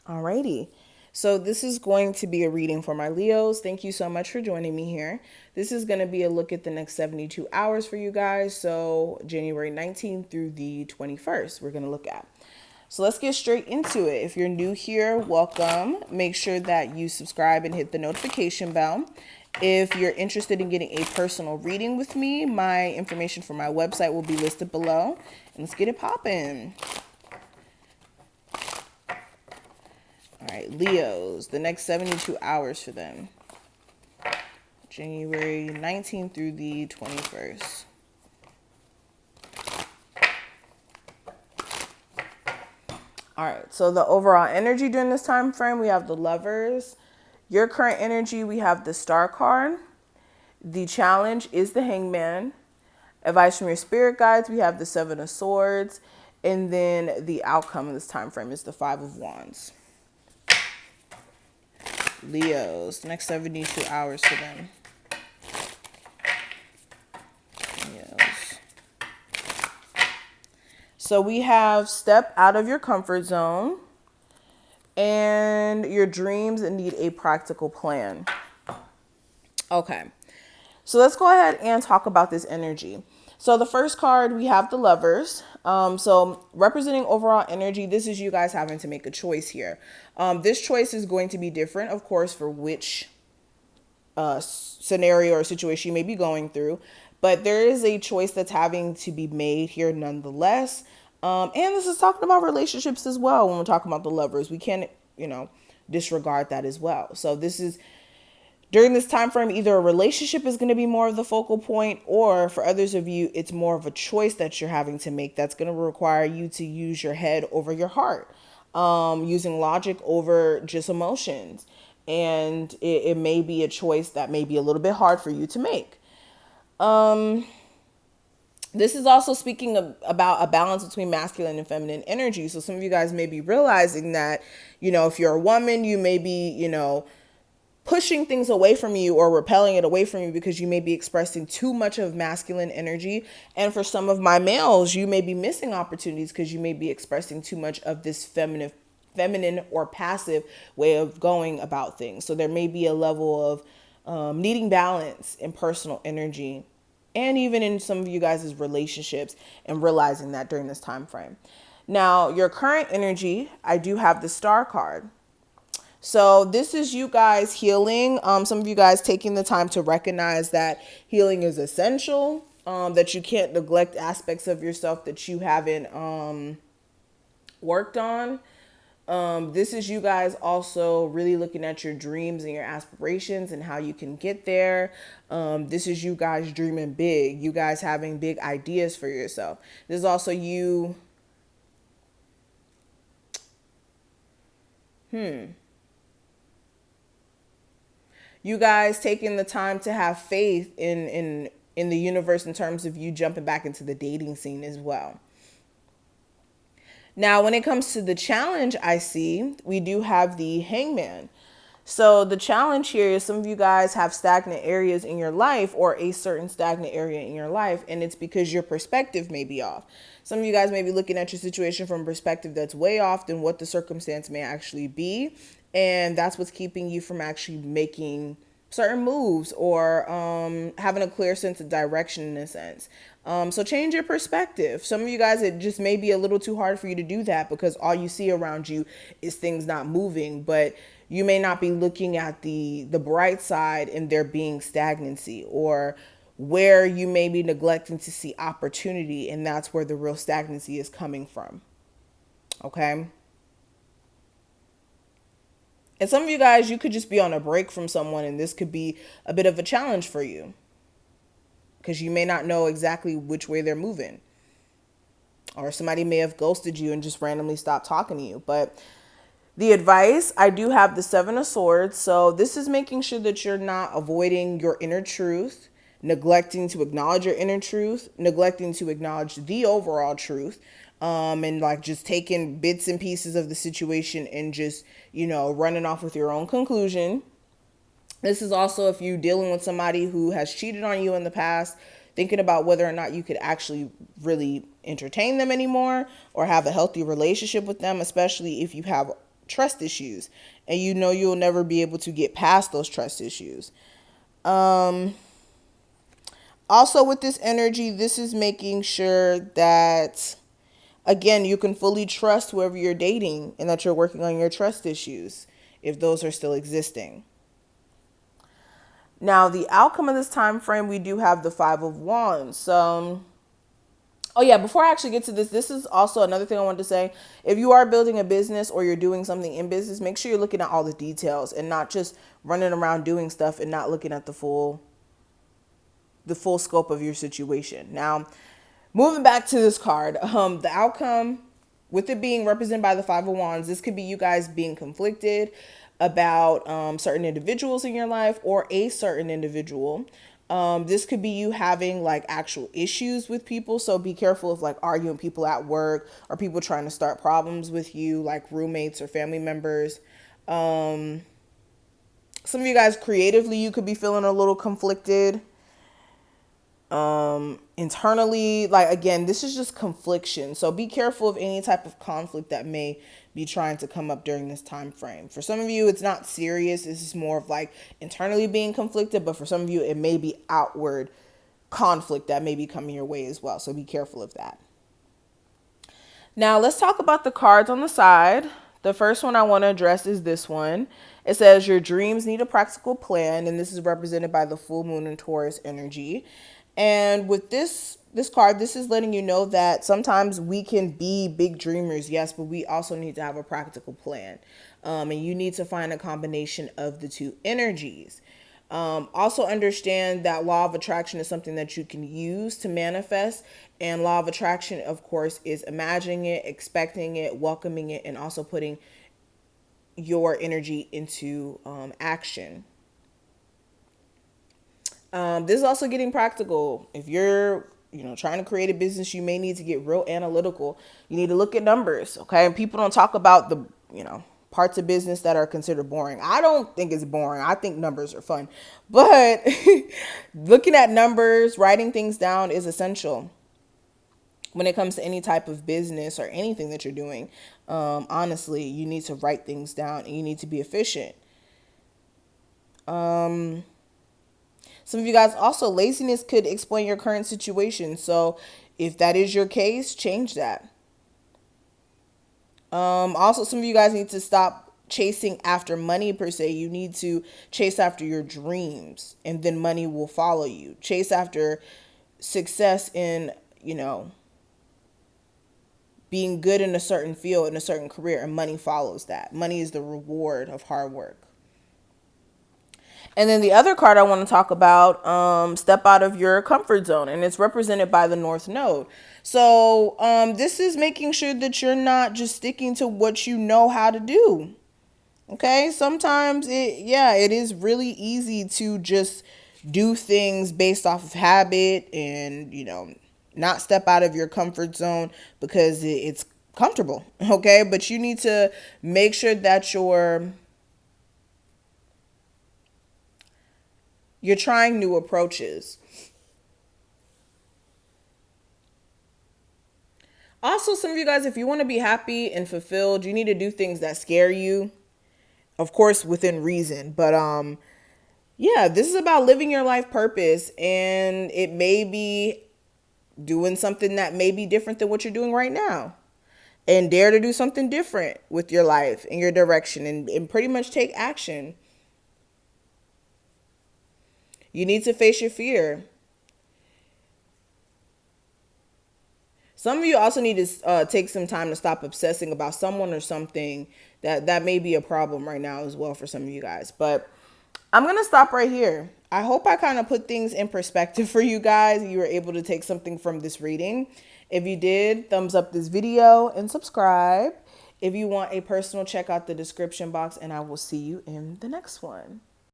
Alrighty. So this is going to be a reading for my Leos. Thank you so much for joining me here. This is going to be a look at the next 72 hours for you guys. So January 19th through the 21st, we're going to look at. So let's get straight into it. If you're new here, welcome. Make sure that you subscribe and hit the notification bell. If you're interested in getting a personal reading with me, my information for my website will be listed below. And let's get it popping. All right, Leos, the next 72 hours for them. January 19th through the 21st. All right, so the overall energy during this time frame, we have the Lovers. Your current energy, we have the Star card. The challenge is the Hangman. Advice from your spirit guides, we have the Seven of Swords. And then the outcome of this time frame is the Five of Wands. Leos, the next 72 hours for them. Leos. So we have step out of your comfort zone and your dreams need a practical plan. Okay, so let's go ahead and talk about this energy. So the first card, we have the Lovers. So representing overall energy, this is you guys having to make a choice here. This choice is going to be different, of course, for which scenario or situation you may be going through. But there is a choice that's having to be made here nonetheless. And this is talking about relationships as well. When we're talking about the Lovers, we can't, disregard that as well. So this is during this time frame, either a relationship is going to be more of the focal point, or for others of you, it's more of a choice that you're having to make that's going to require you to use your head over your heart, using logic over just emotions. And it may be a choice that may be a little bit hard for you to make. This is also speaking about a balance between masculine and feminine energy. So some of you guys may be realizing that, if you're a woman, you may be, pushing things away from you or repelling it away from you because you may be expressing too much of masculine energy. And for some of my males, you may be missing opportunities because you may be expressing too much of this feminine or passive way of going about things. So there may be a level of needing balance in personal energy and even in some of you guys' relationships, and realizing that during this time frame. Now, your current energy, I do have the Star card. So this is you guys healing. Some of you guys taking the time to recognize that healing is essential, that you can't neglect aspects of yourself that you haven't worked on. This is you guys also really looking at your dreams and your aspirations and how you can get there. This is you guys dreaming big, you guys having big ideas for yourself. This is also you. You guys taking the time to have faith in the universe in terms of you jumping back into the dating scene as well. Now, when it comes to the challenge, I see we do have the Hangman. So the challenge here is some of you guys have stagnant areas in your life, or a certain stagnant area in your life, and it's because your perspective may be off. Some of you guys may be looking at your situation from a perspective that's way off than what the circumstance may actually be. And that's what's keeping you from actually making certain moves or having a clear sense of direction in a sense. So change your perspective. Some of you guys, it just may be a little too hard for you to do that because all you see around you is things not moving, but you may not be looking at the bright side in there being stagnancy, or where you may be neglecting to see opportunity. And that's where the real stagnancy is coming from. Okay. And some of you guys, you could just be on a break from someone, and this could be a bit of a challenge for you because you may not know exactly which way they're moving. Or somebody may have ghosted you and just randomly stopped talking to you. But the advice, I do have the Seven of Swords. So this is making sure that you're not avoiding your inner truth, neglecting to acknowledge your inner truth, neglecting to acknowledge the overall truth. And like just taking bits and pieces of the situation and just, running off with your own conclusion. This is also if you're dealing with somebody who has cheated on you in the past, thinking about whether or not you could actually really entertain them anymore or have a healthy relationship with them, especially if you have trust issues, and you know you'll never be able to get past those trust issues. Also, with this energy, this is making sure that, again, you can fully trust whoever you're dating and that you're working on your trust issues if those are still existing. Now, the outcome of this time frame, we do have the Five of Wands. So, oh yeah, before I actually get to this, this is also another thing I wanted to say. If you are building a business or you're doing something in business, make sure you're looking at all the details and not just running around doing stuff and not looking at the full scope of your situation. Now, moving back to this card, the outcome, with it being represented by the Five of Wands, this could be you guys being conflicted about certain individuals in your life or a certain individual. This could be you having like actual issues with people. So be careful of like arguing people at work or people trying to start problems with you, like roommates or family members. Some of you guys creatively, you could be feeling a little conflicted. Internally, like again, this is just confliction, so be careful of any type of conflict that may be trying to come up during this time frame. For some of you, it's not serious, this is more of like internally being conflicted, but for some of you it may be outward conflict that may be coming your way as well, so be careful of that. Now let's talk about the cards on the side. The first one I want to address is this one. It says your dreams need a practical plan, and this is represented by the full moon in Taurus energy. And with this card, this is letting you know that sometimes we can be big dreamers, yes, but we also need to have a practical plan. And you need to find a combination of the two energies. Also understand that law of attraction is something that you can use to manifest. And law of attraction, of course, is imagining it, expecting it, welcoming it, and also putting your energy into action. This is also getting practical. If you're, trying to create a business, you may need to get real analytical. You need to look at numbers, okay? And people don't talk about the, parts of business that are considered boring. I don't think it's boring. I think numbers are fun. But looking at numbers, writing things down is essential when it comes to any type of business or anything that you're doing. Honestly, you need to write things down and you need to be efficient. Some of you guys also, laziness could explain your current situation. So if that is your case, change that. Also, some of you guys need to stop chasing after money per se. You need to chase after your dreams and then money will follow you. Chase after success in, being good in a certain field, in a certain career, and money follows that. Money is the reward of hard work. And then the other card I want to talk about, step out of your comfort zone, and it's represented by the North Node. So this is making sure that you're not just sticking to what you know how to do. Okay, sometimes it is really easy to just do things based off of habit and, not step out of your comfort zone because it's comfortable. Okay, but you need to make sure that you're trying new approaches. Also, some of you guys, if you want to be happy and fulfilled, you need to do things that scare you. Of course, within reason. But yeah, this is about living your life purpose. And it may be doing something that may be different than what you're doing right now. And dare to do something different with your life and your direction and pretty much take action. You need to face your fear. Some of you also need to take some time to stop obsessing about someone or something that may be a problem right now as well for some of you guys. But I'm going to stop right here. I hope I kind of put things in perspective for you guys. You were able to take something from this reading. If you did, thumbs up this video and subscribe. If you want a personal, check out the description box, and I will see you in the next one.